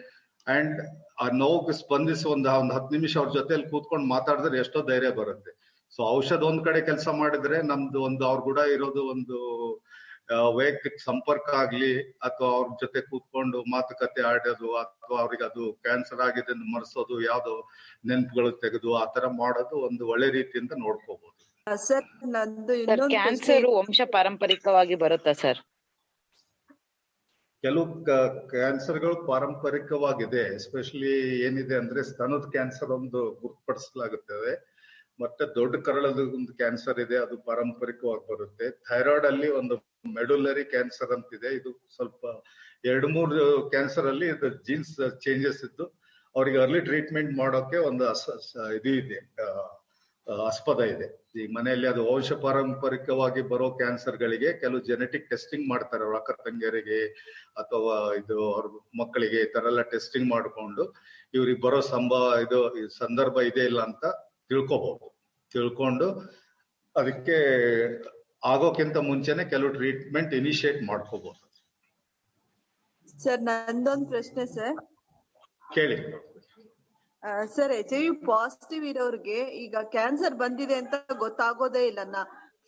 And ಆ ನೋವು ಸ್ಪಂದಿಸಿ ಒಂದು 10 ನಿಮಿಷ ಅವ್ರ ಜೊತೆಲಿ ಕೂತ್ಕೊಂಡು ಮಾತಾಡಿದ್ರೆ ಎಷ್ಟೋ ಧೈರ್ಯ ಬರುತ್ತೆ. ಸೊ ಔಷಧ ಒಂದ್ ಕಡೆ ಕೆಲಸ ಮಾಡಿದ್ರೆ ನಮ್ದು ಒಂದು ಅವ್ರ ಕೂಡ ಇರೋದು ಒಂದು ವೈಯಕ್ತಿಕ ಸಂಪರ್ಕ ಆಗ್ಲಿ, ಅಥವಾ ಅವ್ರ ಜೊತೆ ಕೂತ್ಕೊಂಡು ಮಾತುಕತೆ ಆಡೋದು, ಅಥವಾ ಅವ್ರಿಗೆ ಅದು ಕ್ಯಾನ್ಸರ್ ಆಗಿದೆ ಅಂತ ಮರೆಸೋದು, ಯಾವ್ದೋ ನೆನಪುಗಳು ತೆಗೆದು ಆ ತರ ಮಾಡೋದು ಒಂದು ಒಳ್ಳೆ ರೀತಿಯಿಂದ ನೋಡ್ಕೋಬಹುದು. ಸರ್ ನಂದು ಕ್ಯಾನ್ಸರ್ ವಂಶ ಪಾರಂಪರಿಕವಾಗಿ ಬರುತ್ತಾ ಸರ್? ಕೆಲವು ಕ್ಯಾನ್ಸರ್ಗಳು ಪಾರಂಪರಿಕವಾಗಿದೆ. ಎಸ್ಪೆಷಲಿ ಏನಿದೆ ಅಂದ್ರೆ ಸ್ತನದ ಕ್ಯಾನ್ಸರ್ ಒಂದು ಗುರುತಿಸಲಾಗುತ್ತದೆ, ಮತ್ತೆ ದೊಡ್ಡ ಕರಳದ ಒಂದು ಕ್ಯಾನ್ಸರ್ ಇದೆ, ಅದು ಪಾರಂಪರಿಕವಾಗಿ ಬರುತ್ತೆ. ಥೈರಾಯ್ಡ್ ಅಲ್ಲಿ ಒಂದು ಮೆಡುಲರಿ ಕ್ಯಾನ್ಸರ್ ಅಂತಿದೆ, ಇದು ಸ್ವಲ್ಪ 2-3 ಕ್ಯಾನ್ಸರ್ ಅಲ್ಲಿ ಜೀನ್ಸ್ ಚೇಂಜಸ್ ಇದ್ದು ಅವರಿಗೆ ಅರ್ಲಿ ಟ್ರೀಟ್ಮೆಂಟ್ ಮಾಡೋಕೆ ಒಂದು ಇದು ಇದೆ, ಆಸ್ಪದ ಇದೆ. ಈ ಮನೆಯಲ್ಲಿ ಅದು ವಂಶ ಪಾರಂಪರಿಕವಾಗಿ ಬರೋ ಕ್ಯಾನ್ಸರ್ಗಳಿಗೆ ಕೆಲವು ಜೆನೆಟಿಕ್ ಟೆಸ್ಟಿಂಗ್ ಮಾಡ್ತಾರೆ, ಅವ್ರ ಅಕ್ಕ ತಂಗಿಯರಿಗೆ ಅಥವಾ ಇದು ಅವ್ರ ಮಕ್ಕಳಿಗೆ ಈ ತರ ಎಲ್ಲ ಟೆಸ್ಟಿಂಗ್ ಮಾಡಿಕೊಂಡು ಇವ್ರಿಗೆ ಬರೋ ಸಂದರ್ಭ ಇದೆ ಇಲ್ಲ ಅಂತ ತಿಳ್ಕೊಂಡು ಅದಕ್ಕೆ ಆಗೋಕ್ಕಿಂತ ಮುಂಚೆನೆ ಕೆಲವು ಟ್ರೀಟ್ಮೆಂಟ್ ಇನಿಶಿಯೇಟ್ ಮಾಡ್ಕೋಬಹುದು. ಸರ್ ನಂದೊಂದು ಪ್ರಶ್ನೆ ಸರ್. ಕೇಳಿ ಸರ್, HIV ಪಾಸಿಟಿವ್ ಇರೋರ್ಗೆ ಈಗ ಕ್ಯಾನ್ಸರ್ ಬಂದಿದೆ ಅಂತ ಗೊತ್ತಾಗೋದೇ ಇಲ್ಲ.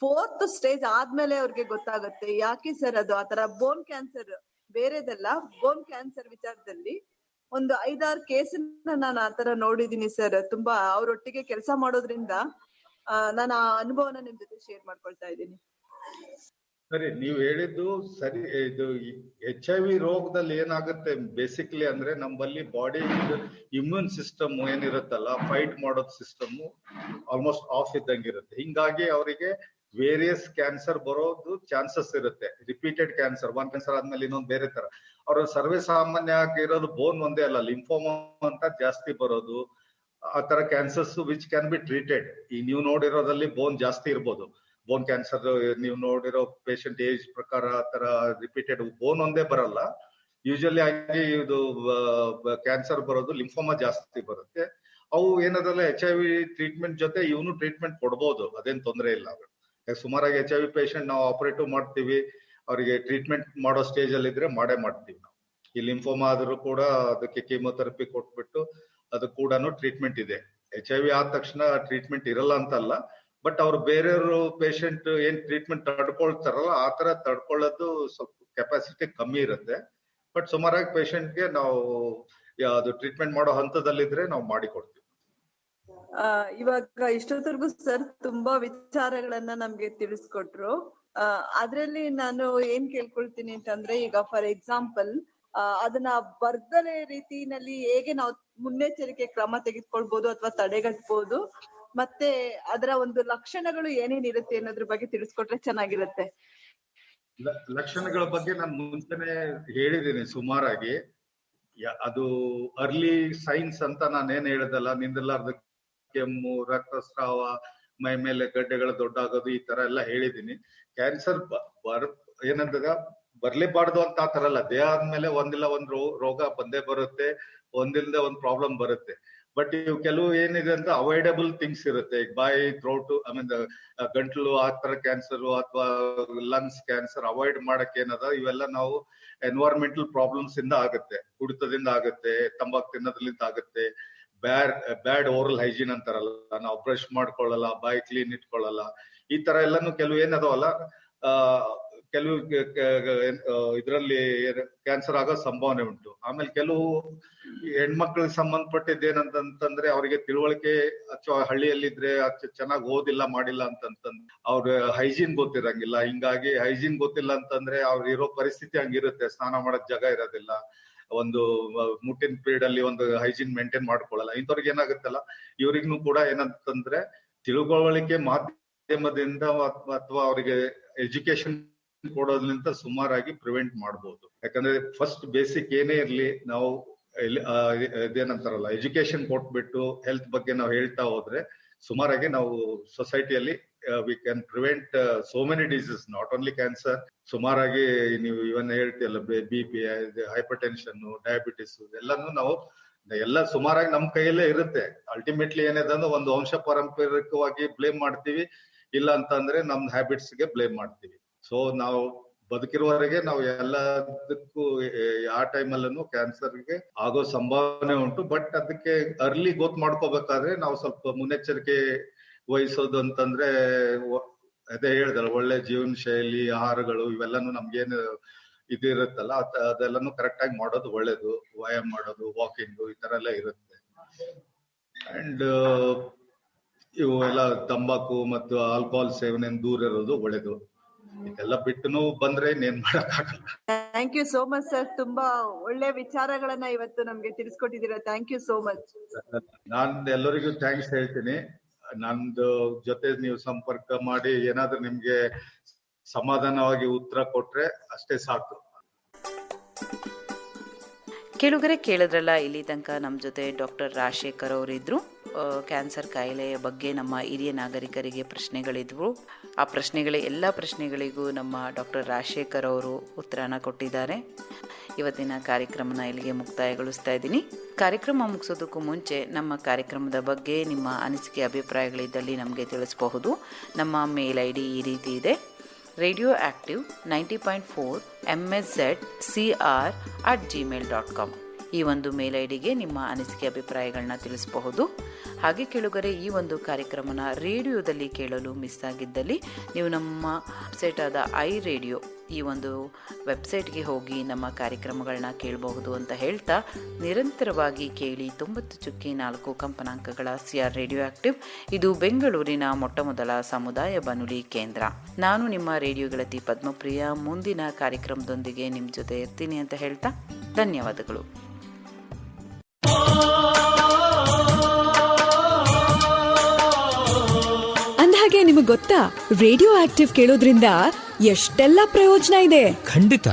4th ಸ್ಟೇಜ್ ಆದ್ಮೇಲೆ ಅವ್ರಿಗೆ ಗೊತ್ತಾಗುತ್ತೆ. ಯಾಕೆ ಸರ್ ಅದು ಆತರ? ಬೋನ್ ಕ್ಯಾನ್ಸರ್ ಬೇರೆದಲ್ಲ, ಬೋನ್ ಕ್ಯಾನ್ಸರ್ ವಿಚಾರದಲ್ಲಿ ಒಂದು 5-6 ಕೇಸನ್ನ ನಾನು ಆತರ ನೋಡಿದೀನಿ ಸರ್. ತುಂಬಾ ಅವ್ರೊಟ್ಟಿಗೆ ಕೆಲಸ ಮಾಡೋದ್ರಿಂದ ನಾನು ಆ ಅನುಭವನ ನಿಮ್ ಜೊತೆ ಶೇರ್ ಮಾಡ್ಕೊಳ್ತಾ ಇದ್ದೀನಿ. ಸರಿ, ನೀವು ಹೇಳಿದ್ದು ಸರಿ. ಇದು HIV ರೋಗದಲ್ಲಿ ಏನಾಗುತ್ತೆ ಬೇಸಿಕ್ಲಿ ಅಂದ್ರೆ ನಮ್ಮಲ್ಲಿ ಬಾಡಿ ಇಮ್ಯೂನ್ ಸಿಸ್ಟಮ್ ಏನಿರುತ್ತಲ್ಲ, ಫೈಟ್ ಮಾಡೋದ್ ಸಿಸ್ಟಮ್ ಆಲ್ಮೋಸ್ಟ್ ಆಫ್ ಇದ್ದಂಗಿರುತ್ತೆ. ಹಿಂಗಾಗಿ ಅವರಿಗೆ ವೇರಿಯಸ್ ಕ್ಯಾನ್ಸರ್ ಬರೋದು ಚಾನ್ಸಸ್ ಇರುತ್ತೆ. ರಿಪೀಟೆಡ್ ಕ್ಯಾನ್ಸರ್, ಒಂದ್ ಕ್ಯಾನ್ಸರ್ ಆದ್ಮೇಲೆ ಇನ್ನೊಂದು ಬೇರೆ ತರ. ಅವ್ರ ಸರ್ವೇ ಸಾಮಾನ್ಯ ಆಗಿರೋದು ಬೋನ್ ಒಂದೇ ಅಲ್ಲ, ಲಿಂಫೋಮಾ ಅಂತ ಜಾಸ್ತಿ ಬರೋದು, ಆ ತರ cancers which can be treated. ಈ ನೀವು ನೋಡಿರೋದ್ರಲ್ಲಿ ಬೋನ್ ಜಾಸ್ತಿ ಇರ್ಬೋದು. ಬೋನ್ ಕ್ಯಾನ್ಸರ್ ನೀವು ನೋಡಿರೋ ಪೇಷಂಟ್ ಏಜ್ ಪ್ರಕಾರ ಆ ತರ ರಿಪೀಟೆಡ್ ಬೋನ್ ಒಂದೇ ಬರಲ್ಲ. ಯೂಶಲಿ ಆಗಿ ಇದು ಕ್ಯಾನ್ಸರ್ ಬರೋದು ಲಿಂಫೋಮಾ ಜಾಸ್ತಿ ಬರುತ್ತೆ. ಅವು ಏನದಲ್ಲ HIV ಟ್ರೀಟ್ಮೆಂಟ್ ಜೊತೆ ಇವನು ಟ್ರೀಟ್ಮೆಂಟ್ ಕೊಡ್ಬೋದು, ಅದೇನ್ ತೊಂದರೆ ಇಲ್ಲ. ಸುಮಾರಾಗಿ HIV ಪೇಷಂಟ್ ನಾವು ಆಪರೇಟಿವ್ ಮಾಡ್ತೀವಿ, ಅವರಿಗೆ ಟ್ರೀಟ್ಮೆಂಟ್ ಮಾಡೋ ಸ್ಟೇಜ್ ಅಲ್ಲಿ ಇದ್ರೆ ಮಾಡ್ತೀವಿ ನಾವು. ಈ ಲಿಂಫೋಮಾ ಆದ್ರೂ ಕೂಡ ಅದಕ್ಕೆ ಕೀಮೋಥೆರಪಿ ಕೊಟ್ಬಿಟ್ಟು ಅದು ಕೂಡ ಟ್ರೀಟ್ಮೆಂಟ್ ಇದೆ. HIV ಆದ ತಕ್ಷಣ ಟ್ರೀಟ್ಮೆಂಟ್ ಇರಲ್ಲ ಅಂತಲ್ಲ, ಬಟ್ ಅವ್ರು ಬೇರೆಯವರು ಪೇಷಂಟ್ ಏನ್ ಟ್ರೀಟ್ಮೆಂಟ್ ತಡ್ಕೊಳ್ತಾರಲ್ಲ ಆ ತರ ತಡ್ಕೊಳ್ಳೋದು ಸ್ವಲ್ಪ ಕೆಪಾಸಿಟಿ ಕಮ್ಮಿ ಇರುತ್ತೆ. ಬಟ್ ಸುಮಾರಾಗಿ ಪೇಷಂಟ್ಗೆ ನಾವು ಅದು ಟ್ರೀಟ್ಮೆಂಟ್ ಮಾಡೋ ಹಂತದಲ್ಲಿದ್ರೆ ನಾವು ಮಾಡಿಕೊಡ್ತೀವಿ. ಇವಾಗ ಇಷ್ಟೊತ್ತರೆಗೂ ಸರ್ ತುಂಬಾ ವಿಚಾರಗಳನ್ನ ನಮ್ಗೆ ತಿಳಿಸ್ಕೊಟ್ರು. ಅದ್ರಲ್ಲಿ ನಾನು ಏನ್ ಕೇಳ್ಕೊಳ್ತೀನಿ ಅಂತಂದ್ರೆ, ಈಗ ಫಾರ್ ಎಕ್ಸಾಂಪಲ್ ಅದನ್ನ ಬರ್ದಲೆ ರೀತಿನಲ್ಲಿ ಹೇಗೆ ನಾವು ಮುನ್ನೆಚ್ಚರಿಕೆ ಕ್ರಮ ತೆಗೆದುಕೊಳ್ಬಹುದು ಅಥವಾ ತಡೆಗಟ್ಬಹುದು, ಮತ್ತೆ ಅದರ ಒಂದು ಲಕ್ಷಣಗಳು ಏನೇನಿರುತ್ತೆ ಅನ್ನೋದ್ರ ಬಗ್ಗೆ ತಿಳಿಸ್ಕೊಟ್ರೆ ಚೆನ್ನಾಗಿರುತ್ತೆ. ಲಕ್ಷಣಗಳ ಬಗ್ಗೆ ನಾನು ಮುಂಚೆನೆ ಹೇಳಿದ್ದೀನಿ ಸುಮಾರಾಗಿ. ಅದು ಅರ್ಲಿ ಸೈನ್ಸ್ ಅಂತ ನಾನೇನ್ ಹೇಳ್ದಲ್ಲ, ನಿಂದಲಾರ್ದ ಕೆಮ್ಮು, ರಕ್ತಸ್ರಾವ, ಮೈ ಮೇಲೆ ಗಡ್ಡೆಗಳು ದೊಡ್ಡಾಗೋದು, ಈ ತರ ಎಲ್ಲ ಹೇಳಿದೀನಿ. ಕ್ಯಾನ್ಸರ್ ಏನಂದಾಗ ಬರ್ಲೇಬಾರ್ದು ಅಂತ ಆ ತರ ಅಲ್ಲ. ದೇಹ ಆದ್ಮೇಲೆ ಒಂದಿಲ್ಲ ಒಂದ್ ರೋಗ ಬಂದೇ ಬರುತ್ತೆ, ಒಂದಿಲ್ಲದೆ ಒಂದ್ ಪ್ರಾಬ್ಲಮ್ ಬರುತ್ತೆ. ಬಟ್ ಇವು ಕೆಲವು ಏನಿದೆ ಅಂತ ಅವಾಯ್ಡಬಲ್ ಥಿಂಗ್ಸ್ ಇರುತ್ತೆ. ಈಗ ಬಾಯಿ, ಥ್ರೋಟ್, ಗಂಟ್ಲು ಆ ತರ ಕ್ಯಾನ್ಸರ್ ಅಥವಾ ಲಂಗ್ಸ್ ಕ್ಯಾನ್ಸರ್ ಅವಾಯ್ಡ್ ಮಾಡಕ್ ಏನದ, ಇವೆಲ್ಲ ನಾವು ಎನ್ವೈರನ್ಮೆಂಟಲ್ ಪ್ರಾಬ್ಲಮ್ಸ್ ಇಂದ ಆಗುತ್ತೆ, ಕುಡಿತದಿಂದ ಆಗುತ್ತೆ, ತಂಬಾಕು ತಿನ್ನೋದ್ರಿಂದ ಆಗುತ್ತೆ, ಬ್ಯಾಡ್ ಓರಲ್ ಹೈಜೀನ್ ಅಂತಾರಲ್ಲ, ನಾವು ಬ್ರಷ್ ಮಾಡ್ಕೊಳ್ಳಲ್ಲ, ಬಾಯಿ ಕ್ಲೀನ್ ಇಟ್ಕೊಳ್ಳಲ್ಲ, ಈ ತರ ಎಲ್ಲಾನು ಕೆಲವು ಏನದವಲ್ಲ ಕೆಲವು ಇದರಲ್ಲಿ ಕ್ಯಾನ್ಸರ್ ಆಗೋ ಸಂಭಾವನೆ ಉಂಟು. ಆಮೇಲೆ ಕೆಲವು ಹೆಣ್ಮಕ್ಳಿಗೆ ಸಂಬಂಧಪಟ್ಟಿದ್ದೇನಂತಂದ್ರೆ ಅವರಿಗೆ ತಿಳುವಳಿಕೆ ಅಥವಾ ಹಳ್ಳಿಯಲ್ಲಿದ್ರೆ ಚೆನ್ನಾಗಿ ಓದಿಲ್ಲ ಮಾಡಿಲ್ಲ ಅಂತಂತಂದ್ರೆ ಅವ್ರ ಹೈಜೀನ್ ಗೊತ್ತಿರಂಗಿಲ್ಲ. ಹಿಂಗಾಗಿ ಹೈಜೀನ್ ಗೊತ್ತಿಲ್ಲ ಅಂತಂದ್ರೆ ಅವ್ರು ಇರೋ ಪರಿಸ್ಥಿತಿ ಹಂಗಿರುತ್ತೆ. ಸ್ನಾನ ಮಾಡಕ್ ಜಾಗ ಇರೋದಿಲ್ಲ, ಒಂದು ಮುಟ್ಟಿನ ಪೀರಿಯಡ್ ಅಲ್ಲಿ ಒಂದು ಹೈಜೀನ್ ಮೇಂಟೈನ್ ಮಾಡ್ಕೊಳ್ಳಲ್ಲ. ಇಂಥವ್ರಿಗೆ ಏನಾಗುತ್ತಲ್ಲ, ಇವ್ರಿಗೂ ಕೂಡ ಏನಂತಂದ್ರೆ ತಿಳುವಳಿಕೆ ಮಾಧ್ಯಮದಿಂದ ಅಥವಾ ಅವರಿಗೆ ಎಜುಕೇಶನ್ ಕೊಡೋದ್ರಿಂದ ಸುಮಾರಾಗಿ ಪ್ರಿವೆಂಟ್ ಮಾಡಬಹುದು. ಯಾಕಂದ್ರೆ ಫಸ್ಟ್ ಬೇಸಿಕ್ ಏನೇ ಇರ್ಲಿ, ನಾವು ಇದೇನಂತಾರಲ್ಲ ಎಜುಕೇಶನ್ ಕೊಟ್ಬಿಟ್ಟು ಹೆಲ್ತ್ ಬಗ್ಗೆ ನಾವು ಹೇಳ್ತಾ ಹೋದ್ರೆ ಸುಮಾರಾಗಿ ನಾವು ಸೊಸೈಟಿಯಲ್ಲಿ we can prevent so many disease, not only cancer. ಸುಮಾರಾಗಿ ನೀವು ಇವನ್ ಹೇಳ್ತೀಯಲ್ಲ, BP, ಹೈಪರ್ ಟೆನ್ಷನ್, ಡಯಾಬಿಟಿಸ್ ಎಲ್ಲಾನು ನಾವು ಎಲ್ಲ ಸುಮಾರಾಗಿ ನಮ್ ಕೈಯಲ್ಲೇ ಇರುತ್ತೆ. ಅಲ್ಟಿಮೇಟ್ಲಿ ಏನಿದೆ ಅಂದ್ರೆ ಒಂದು ವಂಶ ಪಾರಂಪರಿಕವಾಗಿ ಬ್ಲೇಮ್ ಮಾಡ್ತೀವಿ, ಇಲ್ಲ ಅಂತಂದ್ರೆ ನಮ್ ಹ್ಯಾಬಿಟ್ಸ್ ಗೆ ಬ್ಲೇಮ್ ಮಾಡ್ತೀವಿ. ಸೊ ನಾವು ಬದುಕಿರುವವರೆಗೆ ನಾವು ಎಲ್ಲದಕ್ಕೂ ಆ ಟೈಮಲ್ಲೂ ಕ್ಯಾನ್ಸರ್ಗೆ ಆಗೋ ಸಂಭಾವನೆ ಉಂಟು. ಬಟ್ ಅದಕ್ಕೆ ಅರ್ಲಿ ಗೊತ್ತು ಮಾಡ್ಕೋಬೇಕಾದ್ರೆ ನಾವು ಸ್ವಲ್ಪ ಮುನ್ನೆಚ್ಚರಿಕೆ ವಹಿಸೋದು ಅಂತಂದ್ರೆ, ಅದೇ ಹೇಳ್ದಲ್ಲ, ಒಳ್ಳೆ ಜೀವನ ಶೈಲಿ, ಆಹಾರಗಳು ಇವೆಲ್ಲಾನು ನಮ್ಗೇನು ಇದಿರುತ್ತಲ್ಲ ಅದೆಲ್ಲಾನು ಕರೆಕ್ಟ್ ಆಗಿ ಮಾಡೋದು ಒಳ್ಳೇದು. ವ್ಯಾಯಾಮ ಮಾಡೋದು, ವಾಕಿಂಗ್, ಈ ತರ ಎಲ್ಲ ಇರುತ್ತೆ. ಅಂಡ್ ಇವು ಎಲ್ಲ ತಂಬಾಕು ಮತ್ತು ಆಲ್ಕೋಹಾಲ್ ಸೇವನೆ ದೂರ ಇರೋದು ಒಳ್ಳೇದು. ಇದೆಲ್ಲ ಬಿಟ್ಟು ಬಂದ್ರೆ ಇನ್ನೇನ್ ಮಾಡಕ್ಕಾಗಲ್ಲ. Thank you so much sir. ತುಂಬಾ ಒಳ್ಳೆ ವಿಚಾರಗಳನ್ನ ಇವತ್ತು ನಮ್ಗೆ ತಿಳಿಸ್ಕೊಟ್ಟಿದ್ದೀರಾ. Thank you so much. ನಾನ್ ಎಲ್ಲರಿಗೂ ಥ್ಯಾಂಕ್ಸ್ ಹೇಳ್ತೀನಿ. ನಂದು ಜೊತೆ ನೀವು ಸಂಪರ್ಕ ಮಾಡಿ ಏನಾದ್ರೂ ನಿಮ್ಗೆ ಸಮಾಧಾನವಾಗಿ ಉತ್ತರ ಕೊಟ್ರೆ ಅಷ್ಟೇ ಸಾಕು. ಕೇಳುಗರೆ ಕೇಳಿದ್ರಲ್ಲ, ಇಲ್ಲಿ ತನಕ ನಮ್ಮ ಜೊತೆ ಡಾಕ್ಟರ್ ರಾಜಶೇಖರ್ ಅವರಿದ್ರು. ಕ್ಯಾನ್ಸರ್ ಕಾಯಿಲೆಯ ಬಗ್ಗೆ ನಮ್ಮ ಹಿರಿಯ ನಾಗರಿಕರಿಗೆ ಪ್ರಶ್ನೆಗಳಿದ್ವು. ಆ ಎಲ್ಲ ಪ್ರಶ್ನೆಗಳಿಗೂ ನಮ್ಮ ಡಾಕ್ಟರ್ ರಾಜಶೇಖರ್ ಅವರು ಉತ್ತರನ ಕೊಟ್ಟಿದ್ದಾರೆ. ಇವತ್ತಿನ ಕಾರ್ಯಕ್ರಮನ ಇಲ್ಲಿಗೆ ಮುಕ್ತಾಯಗೊಳಿಸ್ತಾ ಇದ್ದೀನಿ. ಕಾರ್ಯಕ್ರಮ ಮುಗಿಸೋದಕ್ಕೂ ಮುಂಚೆ ನಮ್ಮ ಕಾರ್ಯಕ್ರಮದ ಬಗ್ಗೆ ನಿಮ್ಮ ಅನಿಸಿಕೆ ಅಭಿಪ್ರಾಯಗಳಿದ್ದಲ್ಲಿ ನಮಗೆ ತಿಳಿಸಬಹುದು. ನಮ್ಮ ಮೇಲ್ ID ಈ ರೀತಿ ಇದೆ: radioactive 90.4 msz@gmail.com. ಈ ಒಂದು ಮೇಲ್ ಐಡಿಗೆ ನಿಮ್ಮ ಅನಿಸಿಕೆ ಅಭಿಪ್ರಾಯಗಳನ್ನ ತಿಳಿಸಬಹುದು. ಹಾಗೆ ಕೇಳುಗರೆ, ಈ ಒಂದು ಕಾರ್ಯಕ್ರಮನ ರೇಡಿಯೋದಲ್ಲಿ ಕೇಳಲು ಮಿಸ್ ಆಗಿದ್ದಲ್ಲಿ ನೀವು ನಮ್ಮ ವೆಬ್ಸೈಟ್ ಆದ iRadio ಈ ಒಂದು ವೆಬ್ಸೈಟ್ಗೆ ಹೋಗಿ ನಮ್ಮ ಕಾರ್ಯಕ್ರಮಗಳನ್ನ ಕೇಳಬಹುದು ಅಂತ ಹೇಳ್ತಾ, ನಿರಂತರವಾಗಿ ಕೇಳಿ 90.4 ಕಂಪನಾಂಕಗಳ CR ರೇಡಿಯೋ ಆಕ್ಟಿವ್. ಇದು ಬೆಂಗಳೂರಿನ ಮೊಟ್ಟಮೊದಲ ಸಮುದಾಯ ಬಾನುಲಿ ಕೇಂದ್ರ. ನಾನು ನಿಮ್ಮ ರೇಡಿಯೋ ಗೆಳತಿ ಪದ್ಮಪ್ರಿಯ. ಮುಂದಿನ ಕಾರ್ಯಕ್ರಮದೊಂದಿಗೆ ನಿಮ್ಮ ಜೊತೆ ಇರ್ತೀನಿ ಅಂತ ಹೇಳ್ತಾ ಧನ್ಯವಾದಗಳು. ಅಂದಹಾಗೆ ನಿಮಗೆ ಗೊತ್ತಾ, ರೇಡಿಯೋ ಆಕ್ಟಿವ್ ಕೇಳೋದ್ರಿಂದ ಎಷ್ಟೆಲ್ಲ ಪ್ರಯೋಜನ ಇದೆ. ಖಂಡಿತ.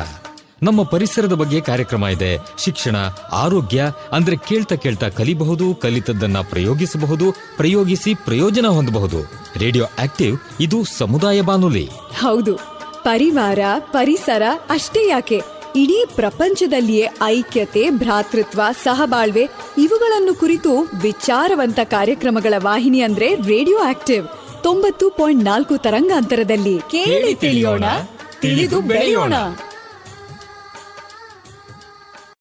ನಮ್ಮ ಪರಿಸರದ ಬಗ್ಗೆ ಕಾರ್ಯಕ್ರಮ ಇದೆ, ಶಿಕ್ಷಣ, ಆರೋಗ್ಯ, ಅಂದ್ರೆ ಕೇಳ್ತಾ ಕಲಿಬಹುದು, ಕಲಿತದ್ದನ್ನ ಪ್ರಯೋಗಿಸಬಹುದು, ಪ್ರಯೋಗಿಸಿ ಪ್ರಯೋಜನ ಹೊಂದಬಹುದು. ರೇಡಿಯೋ ಆಕ್ಟಿವ್ ಇದು ಸಮುದಾಯ ಬಾನುಲಿ. ಹೌದು, ಪರಿವಾರ, ಪರಿಸರ ಅಷ್ಟೇ ಯಾಕೆ, ಇಡೀ ಪ್ರಪಂಚದಲ್ಲಿಯೇ ಐಕ್ಯತೆ, ಭ್ರಾತೃತ್ವ, ಸಹಬಾಳ್ವೆ ಇವುಗಳನ್ನು ಕುರಿತು ವಿಚಾರವಂತ ಕಾರ್ಯಕ್ರಮಗಳ ವಾಹಿನಿ ಅಂದ್ರೆ ರೇಡಿಯೋ ಆಕ್ಟಿವ್. 90.4 ತರಂಗಾಂತರದಲ್ಲಿ ಕೇಳಿ ತಿಳಿಯೋಣ, ತಿಳಿದು ಬೆಳೆಯೋಣ.